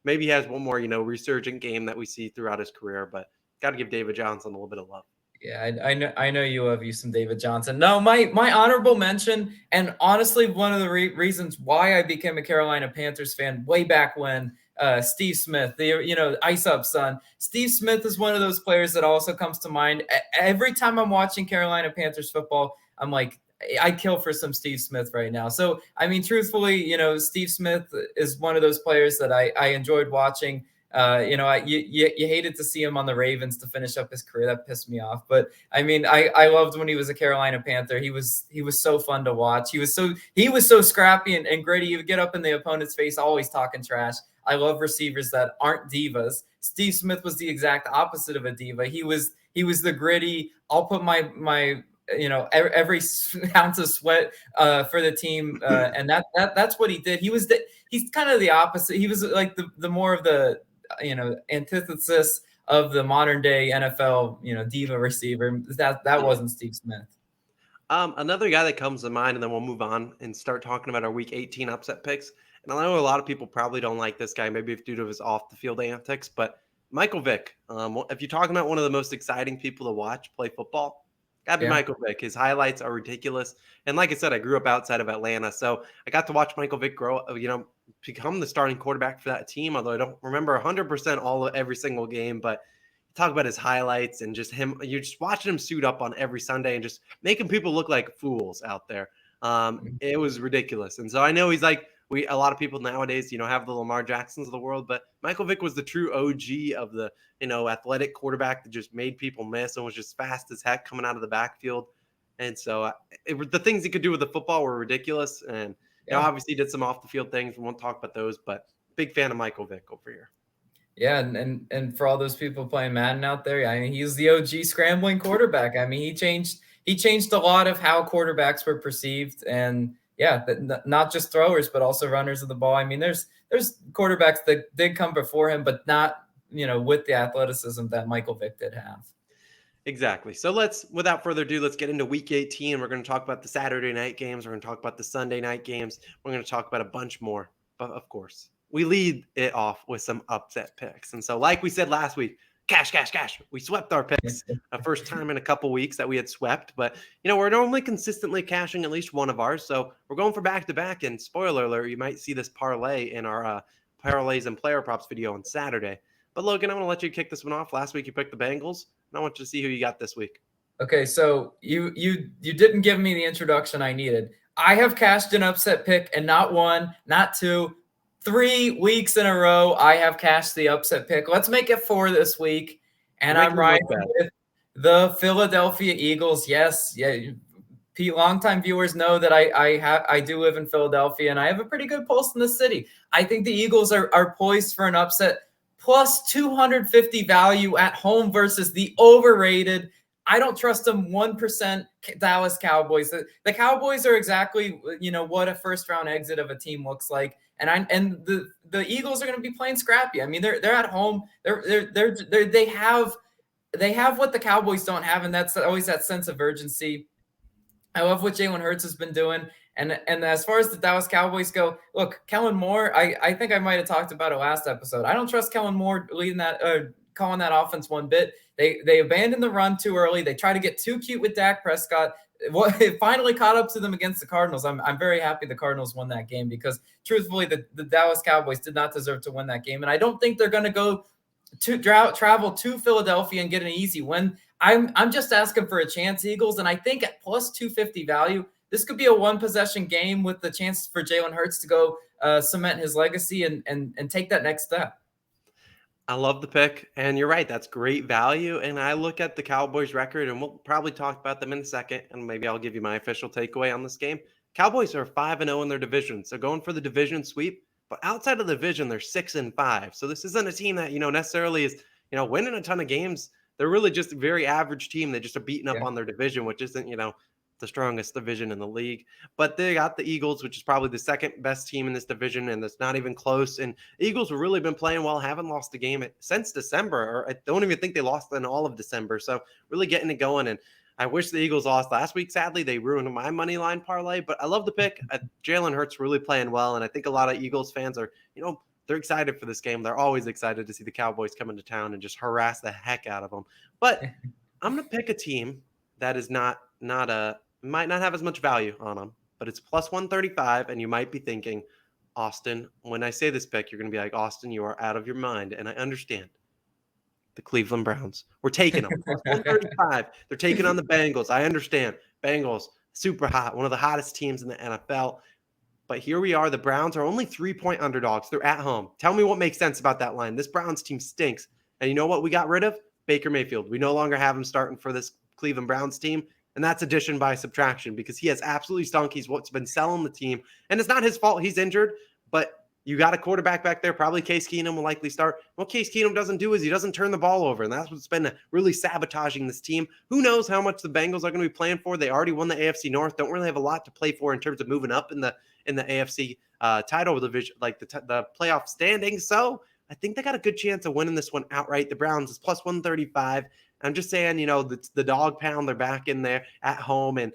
maybe he has one more, resurgent game that we see throughout his career, but got to give David Johnson a little bit of love. Yeah, I know you love you some David Johnson. No, my honorable mention, and honestly, one of the reasons why I became a Carolina Panthers fan way back when, Steve Smith, the Ice Up son. Steve Smith is one of those players that also comes to mind. Every time I'm watching Carolina Panthers football, I'm like, I'd kill for some Steve Smith right now. So, I mean, truthfully, Steve Smith is one of those players that I enjoyed watching. You hated to see him on the Ravens to finish up his career. That pissed me off. But I mean, I loved when he was a Carolina Panther. He was so fun to watch. He was so scrappy and gritty. He would get up in the opponent's face, always talking trash. I love receivers that aren't divas. Steve Smith was the exact opposite of a diva. He was the gritty. I'll put my every ounce of sweat for the team, and that's what he did. He's kind of the opposite. He was like the more of the antithesis of the modern day NFL diva receiver. That wasn't Steve Smith. Another guy that comes to mind, and then we'll move on and start talking about our Week 18 upset picks. And I know a lot of people probably don't like this guy, maybe due to his off the field antics, but Michael Vick. If you're talking about one of the most exciting people to watch play football, gotta be Michael Vick. His highlights are ridiculous. And like I said, I grew up outside of Atlanta, so I got to watch Michael Vick grow, become the starting quarterback for that team, although I don't remember 100% every single game, but talk about his highlights and just him. You're just watching him suit up on every Sunday and just making people look like fools out there. It was ridiculous. And so I know he's like, a lot of people nowadays, have the Lamar Jacksons of the world, but Michael Vick was the true OG of the, athletic quarterback that just made people miss and was just fast as heck coming out of the backfield. And so the things he could do with the football were ridiculous. And, obviously did some off the field things. We won't talk about those, but big fan of Michael Vick over here. Yeah, and for all those people playing Madden out there, I mean, he's the OG scrambling quarterback. I mean, he changed a lot of how quarterbacks were perceived, and not just throwers, but also runners of the ball. I mean, there's quarterbacks that did come before him, but not with the athleticism that Michael Vick did have. Exactly. So without further ado, let's get into Week 18. We're going to talk about the Saturday night games. We're going to talk about the Sunday night games. We're going to talk about a bunch more, but of course, we lead it off with some upset picks. And so like we said last week, cash. We swept our picks. First time in a couple weeks that we had swept, but we're normally consistently cashing at least one of ours. So we're going for back-to-back, and spoiler alert, you might see this parlay in our parlays and player props video on Saturday. But Logan, I'm going to let you kick this one off. Last week you picked the Bengals, and I want you to see who you got this week. Okay, so you didn't give me the introduction I needed. I have cashed an upset pick, and not one, not two, 3 weeks in a row, I have cashed the upset pick. Let's make it 4 this week. And I'm riding with the Philadelphia Eagles. Yes. Yeah. Longtime viewers know that I do live in Philadelphia, and I have a pretty good pulse in the city. I think the Eagles are poised for an upset, plus 250 value at home versus the overrated, I don't trust them 1%, Dallas Cowboys. The Cowboys are exactly, what a first round exit of a team looks like. And the Eagles are going to be playing scrappy. I mean, they're at home. They have what the Cowboys don't have, and that's always that sense of urgency. I love what Jalen Hurts has been doing. And as far as the Dallas Cowboys go, look, Kellen Moore, I think I might have talked about it last episode. I don't trust Kellen Moore leading that calling that offense one bit. They abandoned the run too early. They try to get too cute with Dak Prescott. It finally caught up to them against the Cardinals. I'm very happy the Cardinals won that game, because truthfully, the Dallas Cowboys did not deserve to win that game. And I don't think they're going to go to travel to Philadelphia and get an easy win. I'm just asking for a chance, Eagles. And I think at plus 250 value, this could be a one possession game with the chance for Jalen Hurts to go cement his legacy and take that next step. I love the pick, and you're right. That's great value. And I look at the Cowboys record, and we'll probably talk about them in a second, and maybe I'll give you my official takeaway on this game. Cowboys are 5-0 in their division, so going for the division sweep. But outside of the division, they're 6-5. So this isn't a team that necessarily is winning a ton of games. They're really just a very average team. They just are beating up on their division, which isn't the strongest division in the league. But they got the Eagles, which is probably the second best team in this division, and it's not even close. And Eagles have really been playing well, haven't lost a game since December, or I don't even think they lost in all of December. So really getting it going. And I wish the Eagles lost last week. Sadly, they ruined my money line parlay, but I love the pick. Jalen Hurts really playing well, and I think a lot of Eagles fans are, they're excited for this game. They're always excited to see the Cowboys come into town and just harass the heck out of them. But I'm going to pick a team that is might not have as much value on them, but it's plus 135, and you might be thinking, Austin, when I say this pick, you're going to be like, Austin, you are out of your mind. And I understand. The Cleveland Browns. We're taking them. Plus 135. They're taking on the Bengals. I understand. Bengals, super hot. One of the hottest teams in the NFL. But here we are. The Browns are only 3-point underdogs. They're at home. Tell me what makes sense about that line. This Browns team stinks. And you know what we got rid of? Baker Mayfield. We no longer have him starting for this Cleveland Browns team. And that's addition by subtraction because he has absolutely stunk. He's what's been selling the team. And it's not his fault. He's injured. But you got a quarterback back there. Probably Case Keenum will likely start. What Case Keenum doesn't do is he doesn't turn the ball over. And that's what's been really sabotaging this team. Who knows how much the Bengals are going to be playing for? They already won the AFC North. Don't really have a lot to play for in terms of moving up in the AFC title division, like the playoff standings. So I think they got a good chance of winning this one outright. The Browns is plus 135. I'm just saying, the dog pound, they're back in there at home. And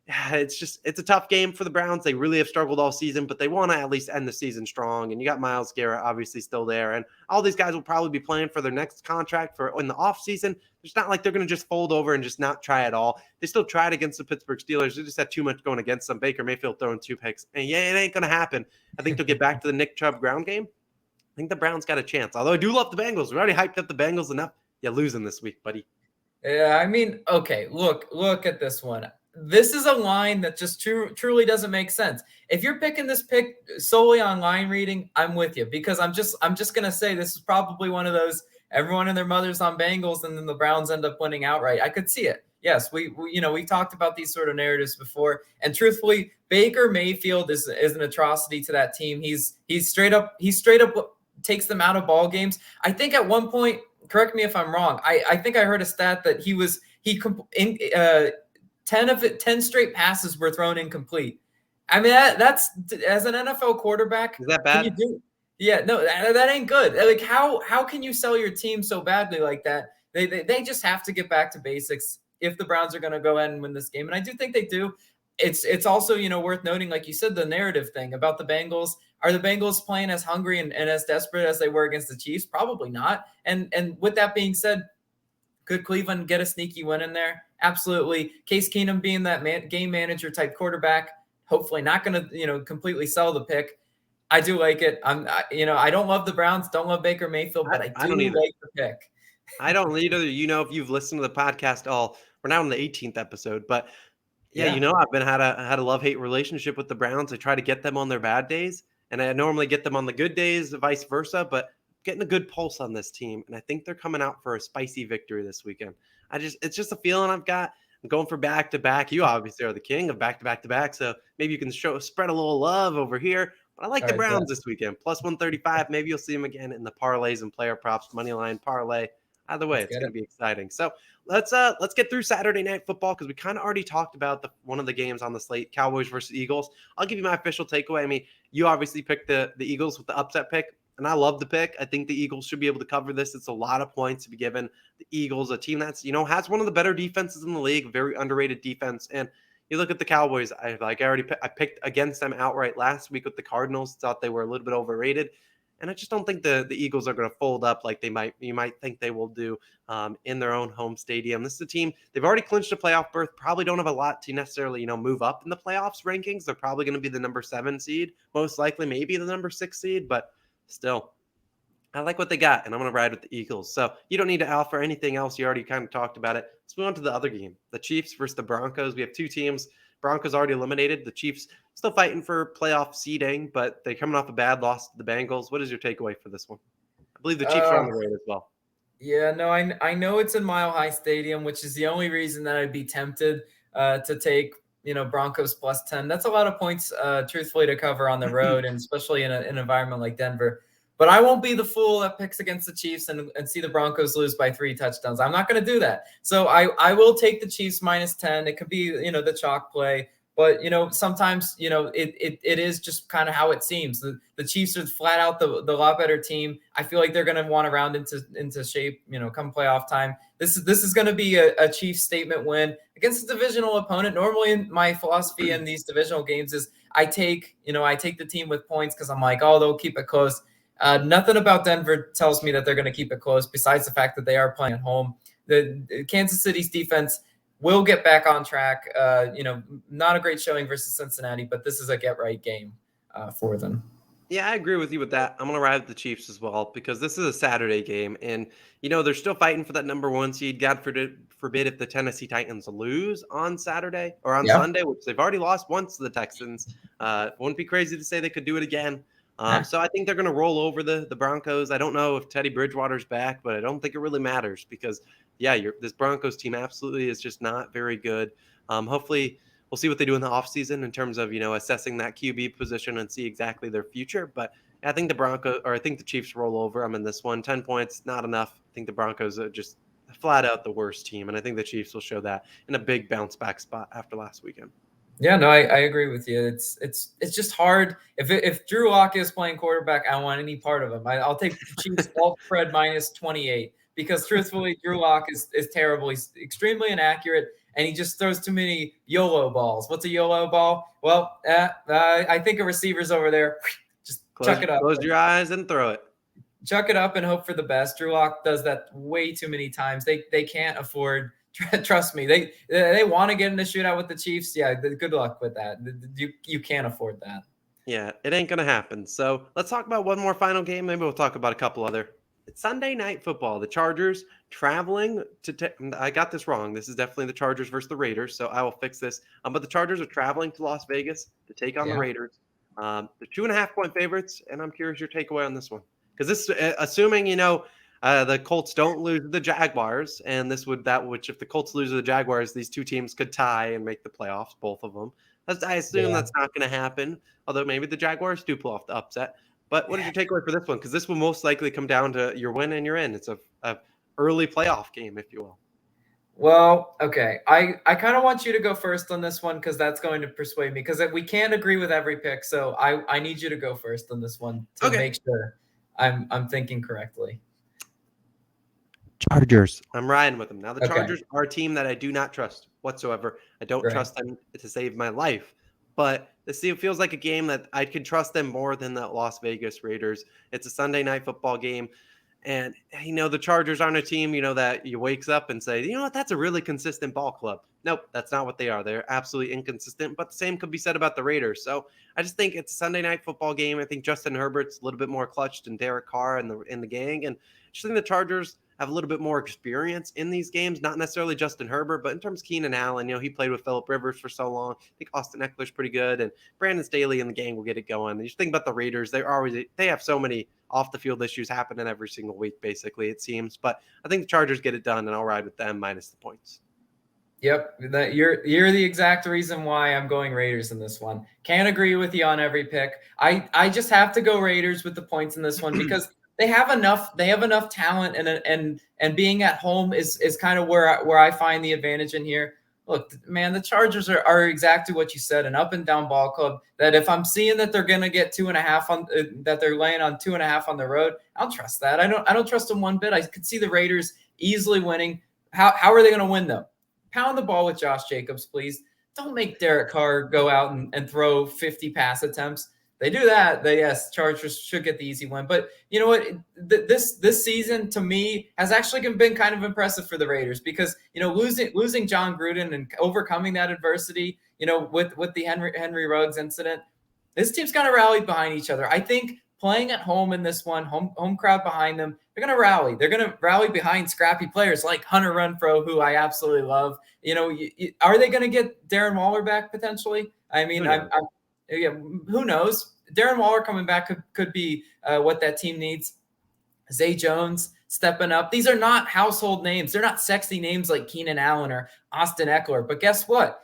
it's a tough game for the Browns. They really have struggled all season, but they want to at least end the season strong. And you got Myles Garrett obviously still there. And all these guys will probably be playing for their next contract in the offseason. It's not like they're going to just fold over and just not try at all. They still tried against the Pittsburgh Steelers. They just had too much going against them. Baker Mayfield throwing 2 picks. And yeah, it ain't going to happen. I think they'll get back to the Nick Chubb ground game. I think the Browns got a chance. Although I do love the Bengals. We already hyped up the Bengals enough. Yeah, losing this week, buddy. Yeah, I mean, okay, look at this one. This is a line that just truly doesn't make sense. If you're picking this pick solely on line reading, I'm with you because I'm just gonna say this is probably one of those everyone and their mother's on Bengals and then the Browns end up winning outright. I could see it. Yes, we talked about these sort of narratives before, and truthfully, Baker Mayfield is an atrocity to that team. He's straight up takes them out of ball games. I think at one point, correct me if I'm wrong, I think I heard a stat that 10 straight passes were thrown incomplete. I mean, that's as an NFL quarterback. Is that bad? Can you do? Yeah, no, that ain't good. Like, how can you sell your team so badly like that? They just have to get back to basics if the Browns are going to go ahead and win this game, and I do think they do. It's also worth noting, like you said, the narrative thing about the Bengals. Are the Bengals playing as hungry and as desperate as they were against the Chiefs? Probably not. And with that being said, could Cleveland get a sneaky win in there? Absolutely. Case Keenum being that game manager type quarterback, hopefully not going to completely sell the pick. I do like it. I don't love the Browns, don't love Baker Mayfield, but I do like the pick. I don't either. If you've listened to the podcast, we're now on the 18th episode, but yeah. I've been had a love-hate relationship with the Browns. I try to get them on their bad days, and I normally get them on the good days, vice versa, but getting a good pulse on this team, and I think they're coming out for a spicy victory this weekend. It's just a feeling I've got. I'm going for back-to-back. You obviously are the king of back-to-back-to-back, so maybe you can spread a little love over here. But I like the Browns this weekend. Plus 135. Maybe you'll see them again in the parlays and player props, money line parlay. Either way, it's going to be exciting. So let's get through Saturday Night Football because we kind of already talked about one of the games on the slate, Cowboys versus Eagles. I'll give you my official takeaway. I mean, you obviously picked the Eagles with the upset pick, and I love the pick. I think the Eagles should be able to cover this. It's a lot of points to be given. The Eagles, a team that's has one of the better defenses in the league, very underrated defense. And you look at the Cowboys. I picked against them outright last week with the Cardinals. Thought they were a little bit overrated. And I just don't think the Eagles are going to fold up like you might think they will do in their own home stadium. This is a team, they've already clinched a playoff berth, probably don't have a lot to necessarily, move up in the playoffs rankings. They're probably going to be the number 7 seed, most likely maybe the number 6 seed, but still, I like what they got, and I'm going to ride with the Eagles. So you don't need to offer anything else. You already kind of talked about it. Let's move on to the other game, the Chiefs versus the Broncos. We have 2 teams. Broncos already eliminated. The Chiefs still fighting for playoff seeding, but they're coming off a bad loss to the Bengals. What is your takeaway for this one? I believe the Chiefs are on the road as well. Yeah, no, I know it's in Mile High Stadium, which is the only reason that I'd be tempted to take, Broncos plus 10. That's a lot of points, truthfully, to cover on the road, and especially in an environment like Denver. But I won't be the fool that picks against the Chiefs and see the Broncos lose by 3 touchdowns. I'm not going to do that. So I will take the Chiefs minus 10. It could be, the chalk play. But, sometimes, it is just kind of how it seems. The Chiefs are flat out the lot better team. I feel like they're going to want to round into shape, come playoff time. This is going to be a Chiefs statement win against a divisional opponent. Normally, my philosophy in these divisional games is I take the team with points because I'm like, oh, they'll keep it close. Nothing about Denver tells me that they're going to keep it close, besides the fact that they are playing at home. The Kansas City's defense will get back on track. Not a great showing versus Cincinnati, but this is a get-right game for them. Yeah, I agree with you with that. I'm going to ride with the Chiefs as well because this is a Saturday game. And, they're still fighting for that number 1 seed. God forbid if the Tennessee Titans lose on Saturday or on Sunday, which they've already lost once to the Texans. Wouldn't be crazy to say they could do it again. So I think they're going to roll over the Broncos. I don't know if Teddy Bridgewater's back, but I don't think it really matters because, this Broncos team absolutely is just not very good. Hopefully, we'll see what they do in the offseason in terms of, assessing that QB position and see exactly their future. But I think I think the Chiefs roll over. I'm in this one. 10 points, not enough. I think the Broncos are just flat out the worst team. And I think the Chiefs will show that in a big bounce back spot after last weekend. Yeah, no, I agree with you. It's just hard. If Drew Lock is playing quarterback, I don't want any part of him. I'll take the Chiefs alt spread minus 28 because truthfully, Drew Lock is terrible. He's extremely inaccurate, and he just throws too many YOLO balls. What's a YOLO ball? Well, I think a receiver's over there. Just chuck it up. Close your eyes and throw it. Chuck it up and hope for the best. Drew Lock does that way too many times. They can't afford. Trust me, they want to get in a shootout with the Chiefs. Yeah, good luck with that. You can't afford that. Yeah, it ain't going to happen. So let's talk about one more final game. Maybe we'll talk about a couple other. It's Sunday Night Football. The Chargers traveling to I got this wrong. This is definitely the Chargers versus the Raiders, so I will fix this. But the Chargers are traveling to Las Vegas to take on the Raiders. They're 2.5-point favorites, and I'm curious your takeaway on this one. Because this, assuming, the Colts don't lose to the Jaguars, and which if the Colts lose to the Jaguars, these two teams could tie and make the playoffs, both of them. I assume that's not going to happen, although maybe the Jaguars do pull off the upset. But what is your takeaway for this one? Because this will most likely come down to your win and you're in. It's a early playoff game, if you will. Well, okay. I kind of want you to go first on this one because that's going to persuade me because we can't agree with every pick. So I need you to go first on this one to make sure I'm thinking correctly. Chargers. I'm riding with them. Now, the Chargers are a team that I do not trust whatsoever. I don't trust them to save my life. But this feels like a game that I could trust them more than the Las Vegas Raiders. It's a Sunday Night Football game. And, the Chargers aren't a team, that you wakes up and say, you know what, that's a really consistent ball club. Nope, that's not what they are. They're absolutely inconsistent, but the same could be said about the Raiders. So I just think it's a Sunday Night Football game. I think Justin Herbert's a little bit more clutched than Derek Carr in the gang. And I just think the Chargers have a little bit more experience in these games, not necessarily Justin Herbert, but in terms of Keenan Allen, he played with Phillip Rivers for so long. I think Austin Eckler's pretty good, and Brandon Staley and the gang will get it going. And you just think about the Raiders; they have so many off the field issues happening every single week, basically it seems. But I think the Chargers get it done, and I'll ride with them minus the points. Yep, you're the exact reason why I'm going Raiders in this one. Can't agree with you on every pick. I just have to go Raiders with the points in this one because they have enough talent and being at home is kind of where I find the advantage in here. Look, man, the Chargers are exactly what you said, an up and down ball club that if I'm seeing that they're going to get 2.5 that they're laying on 2.5 on the road, I'll trust that. I don't trust them one bit. I could see the Raiders easily winning. How are they going to win though? Pound the ball with Josh Jacobs, please. Don't make Derek Carr go out and throw 50 pass attempts. They do that. Chargers should get the easy win. But you know what? This season to me has actually been kind of impressive for the Raiders because losing John Gruden and overcoming that adversity, with the Henry Ruggs incident, this team's got to rally behind each other. I think playing at home in this one, home crowd behind them, they're going to rally. They're going to rally behind scrappy players like Hunter Renfrow, who I absolutely love. Are they going to get Darren Waller back potentially? I mean, who knows? Darren Waller coming back could be what that team needs. Zay Jones stepping up. These are not household names. They're not sexy names like Keenan Allen or Austin Eckler. But guess what?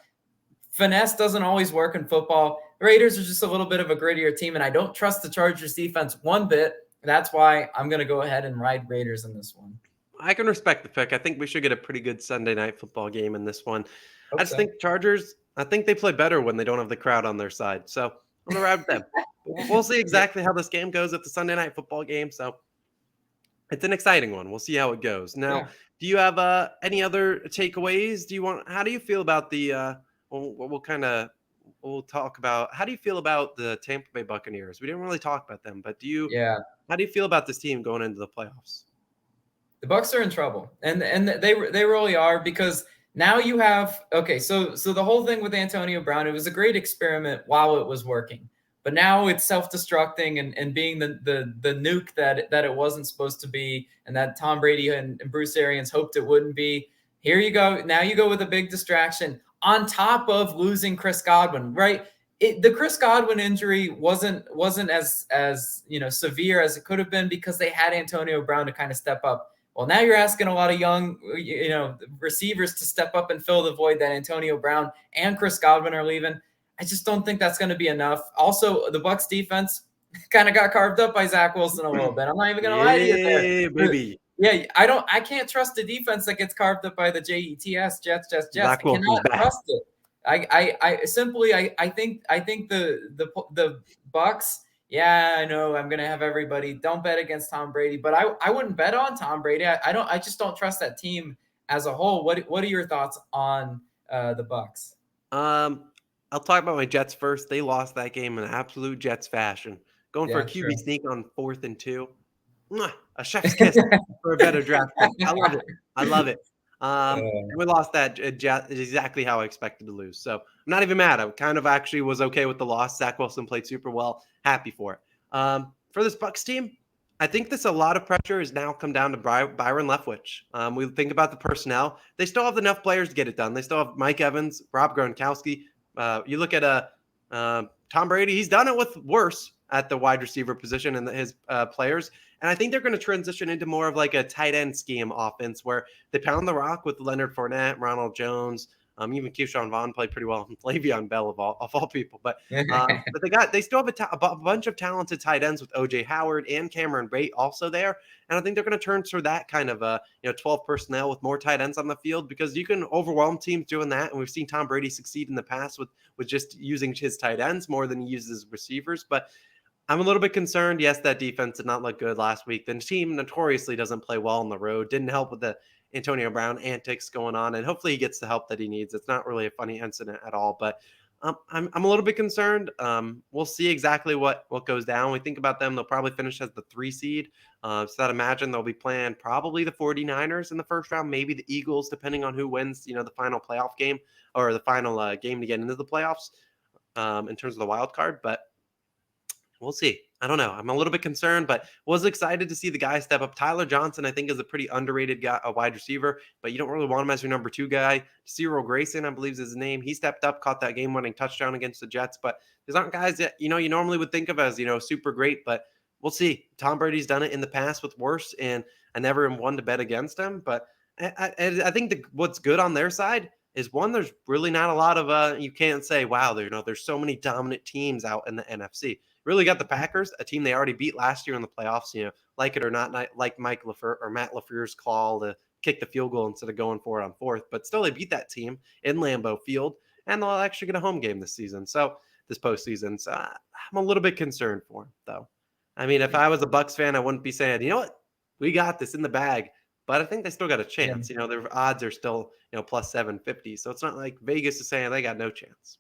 Finesse doesn't always work in football. The Raiders are just a little bit of a grittier team, and I don't trust the Chargers defense one bit. That's why I'm going to go ahead and ride Raiders in this one. I can respect the pick. I think we should get a pretty good Sunday Night Football game in this one. I just think Chargers, I think they play better when they don't have the crowd on their side. So I'm going to ride with them. We'll see exactly how this game goes at the Sunday Night Football game. So it's an exciting one. We'll see how it goes. Now, do you have any other takeaways? How do you feel about the we'll talk about how do you feel about the Tampa Bay Buccaneers? We didn't really talk about them, but how do you feel about this team going into the playoffs? The Bucs are in trouble, and they really are because now you have so the whole thing with Antonio Brown, it was a great experiment while it was working. But now it's self-destructing and being the nuke that it wasn't supposed to be, and that Tom Brady and Bruce Arians hoped it wouldn't be. Here you go. Now you go with a big distraction on top of losing Chris Godwin, right? The Chris Godwin injury wasn't as severe as it could have been because they had Antonio Brown to kind of step up. Well, now you're asking a lot of young, receivers to step up and fill the void that Antonio Brown and Chris Godwin are leaving. I just don't think that's going to be enough. Also, the Bucs defense kind of got carved up by Zach Wilson a little bit. I'm not even going to lie to you there. Baby. Yeah, I can't trust the defense that gets carved up by the Jets. I cannot trust it. I think the Bucs. Yeah, I know I'm gonna have everybody. Don't bet against Tom Brady, but I wouldn't bet on Tom Brady. I just don't trust that team as a whole. What are your thoughts on the Bucs? I'll talk about my Jets first. They lost that game in absolute Jets fashion, going for a QB sneak on 4th and 2. A chef's kiss for a better draft pick. I love it. We lost that exactly how I expected to lose. So I'm not even mad. I kind of actually was okay with the loss. Zach Wilson played super well. Happy for it. For this Bucs team, I think a lot of pressure has now come down to Byron Leftwich. We think about the personnel. They still have enough players to get it done. They still have Mike Evans, Rob Gronkowski. You look at Tom Brady. He's done it with worse at the wide receiver position and his players. And I think they're going to transition into more of like a tight end scheme offense where they pound the rock with Leonard Fournette, Ronald Jones, even Keyshawn Vaughn played pretty well. Le'Veon Bell of all people, but they still have a bunch of talented tight ends with OJ Howard and Cameron Brate also there. And I think they're going to turn to that kind of 12 personnel with more tight ends on the field because you can overwhelm teams doing that. And we've seen Tom Brady succeed in the past with just using his tight ends more than he uses receivers. But I'm a little bit concerned. Yes, that defense did not look good last week. The team notoriously doesn't play well on the road. Didn't help with the Antonio Brown antics going on, and hopefully he gets the help that he needs. It's not really a funny incident at all, but I'm a little bit concerned. We'll see exactly what goes down. We think about them. They'll probably finish as the 3 seed. So I'd imagine they'll be playing probably the 49ers in the first round, maybe the Eagles, depending on who wins, the final playoff game or the final game to get into the playoffs in terms of the wild card. But we'll see. I don't know. I'm a little bit concerned, but was excited to see the guy step up. Tyler Johnson, I think, is a pretty underrated guy, a wide receiver, but you don't really want him as your number 2 guy. Cyril Grayson, I believe is his name. He stepped up, caught that game-winning touchdown against the Jets, but these aren't guys that, you normally would think of as, super great, but we'll see. Tom Brady's done it in the past with worse, and I never am one to bet against him, but I think what's good on their side is, one, there's really not a lot of, you can't say, wow, there's so many dominant teams out in the NFC. Really got the Packers, a team they already beat last year in the playoffs, like it or not, like Matt LaFleur's call to kick the field goal instead of going for it on 4th. But still, they beat that team in Lambeau Field, and they'll actually get a home game this postseason. So I'm a little bit concerned for them, though. I mean, if I was a Bucs fan, I wouldn't be saying, you know what, we got this in the bag. But I think they still got a chance. Yeah. Their odds are still, plus 750. So it's not like Vegas is saying they got no chance.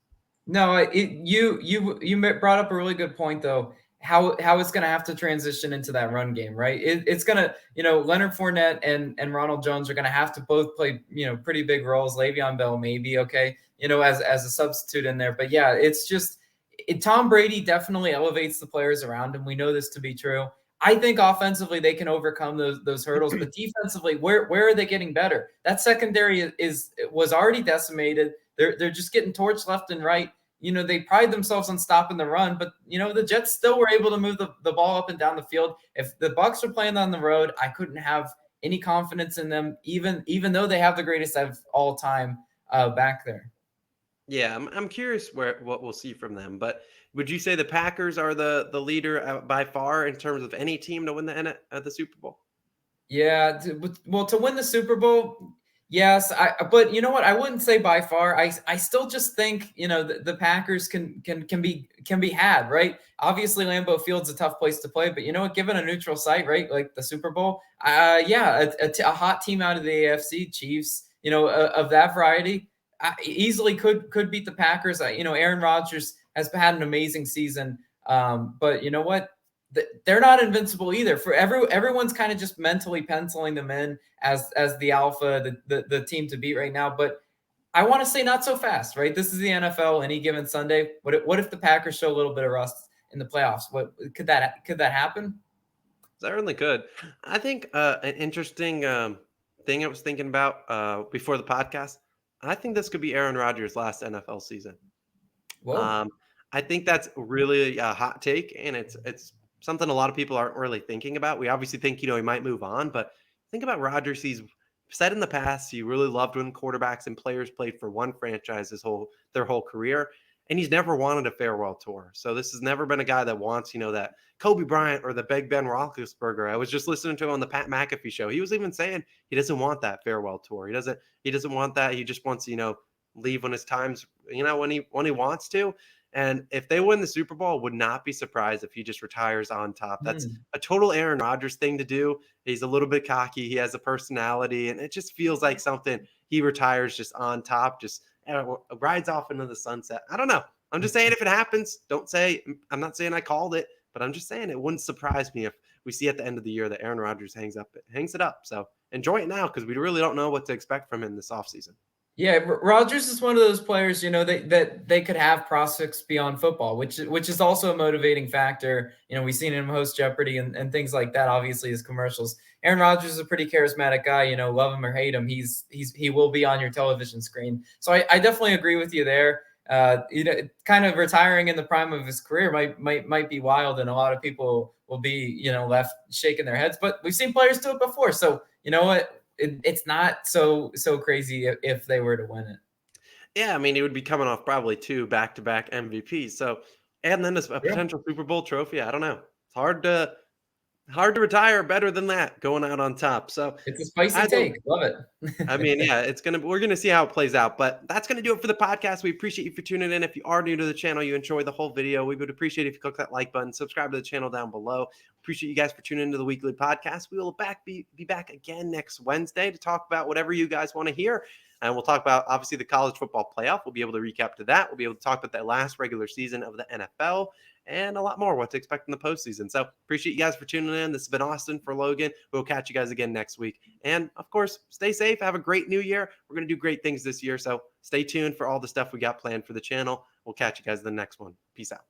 No, you brought up a really good point, though. How it's going to have to transition into that run game, right? It's going to, Leonard Fournette and Ronald Jones are going to have to both play, pretty big roles. Le'Veon Bell maybe, okay, as a substitute in there. But yeah, it's just Tom Brady definitely elevates the players around him. We know this to be true. I think offensively they can overcome those hurdles, but defensively, where are they getting better? That secondary was already decimated. They're just getting torched left and right. They pride themselves on stopping the run, but the Jets still were able to move the ball up and down the field. If the Bucs are playing on the road, I couldn't have any confidence in them, even though they have the greatest of all time back there. Yeah, I'm curious what we'll see from them. But would you say the Packers are the leader by far in terms of any team to win the Super Bowl? Yeah, to win the Super Bowl, yes. But you know what? I wouldn't say by far. I still just think the Packers can be had, right? Obviously, Lambeau Field's a tough place to play, but given a neutral site, right, like the Super Bowl, a hot team out of the AFC, Chiefs, of that variety, easily could beat the Packers. Aaron Rodgers has had an amazing season, but you know what? They're not invincible either. For everyone's kind of just mentally penciling them in as the alpha, the team to beat right now. But I want to say not so fast, right? This is the NFL. Any given Sunday, what if the Packers show a little bit of rust? in the playoffs. What could that happen? Certainly could. I think an interesting thing I was thinking about before the podcast. I think this could be Aaron Rodgers' last NFL season. Whoa. I think that's really a hot take, and it's something a lot of people aren't really thinking about. We obviously think, he might move on, but think about Rodgers. He's said in the past he really loved when quarterbacks and players played for one franchise their whole career, and he's never wanted a farewell tour. So this has never been a guy that wants, that Kobe Bryant or the Big Ben Roethlisberger. I was just listening to him on the Pat McAfee show. He was even saying he doesn't want that farewell tour. He doesn't want that. He just wants to, leave when his time's, when he wants to. And if they win the Super Bowl, would not be surprised if he just retires on top. That's a total Aaron Rodgers thing to do. He's a little bit cocky. He has a personality, and it just feels like something he retires just on top, just rides off into the sunset. I don't know. I'm just saying if it happens, I'm not saying I called it, but I'm just saying it wouldn't surprise me if we see at the end of the year that Aaron Rodgers hangs it up. So enjoy it now, because we really don't know what to expect from him this offseason. Yeah, Rodgers is one of those players, that they could have prospects beyond football, which is also a motivating factor. We've seen him host Jeopardy and things like that, obviously, his commercials. Aaron Rodgers is a pretty charismatic guy, love him or hate him. He will be on your television screen. So I definitely agree with you there. Kind of retiring in the prime of his career might be wild, and a lot of people will be, left shaking their heads, but we've seen players do it before. So you know what? It's not so crazy if they were to win it. Yeah, I mean, he would be coming off probably 2 back-to-back MVPs. So, and then a potential Super Bowl trophy. I don't know. It's hard to retire better than that, going out on top. So it's a spicy take. Love it. I mean, yeah, we're gonna see how it plays out. But that's gonna do it for the podcast. We appreciate you for tuning in. If you are new to the channel, you enjoy the whole video, we would appreciate if you click that like button, subscribe to the channel down below. Appreciate you guys for tuning into the weekly podcast. We will be back again next Wednesday to talk about whatever you guys want to hear. And we'll talk about, obviously, the college football playoff. We'll be able to recap to that. We'll be able to talk about that last regular season of the NFL and a lot more, what to expect in the postseason. So appreciate you guys for tuning in. This has been Austin for Logan. We'll catch you guys again next week. And, of course, stay safe. Have a great new year. We're going to do great things this year. So stay tuned for all the stuff we got planned for the channel. We'll catch you guys in the next one. Peace out.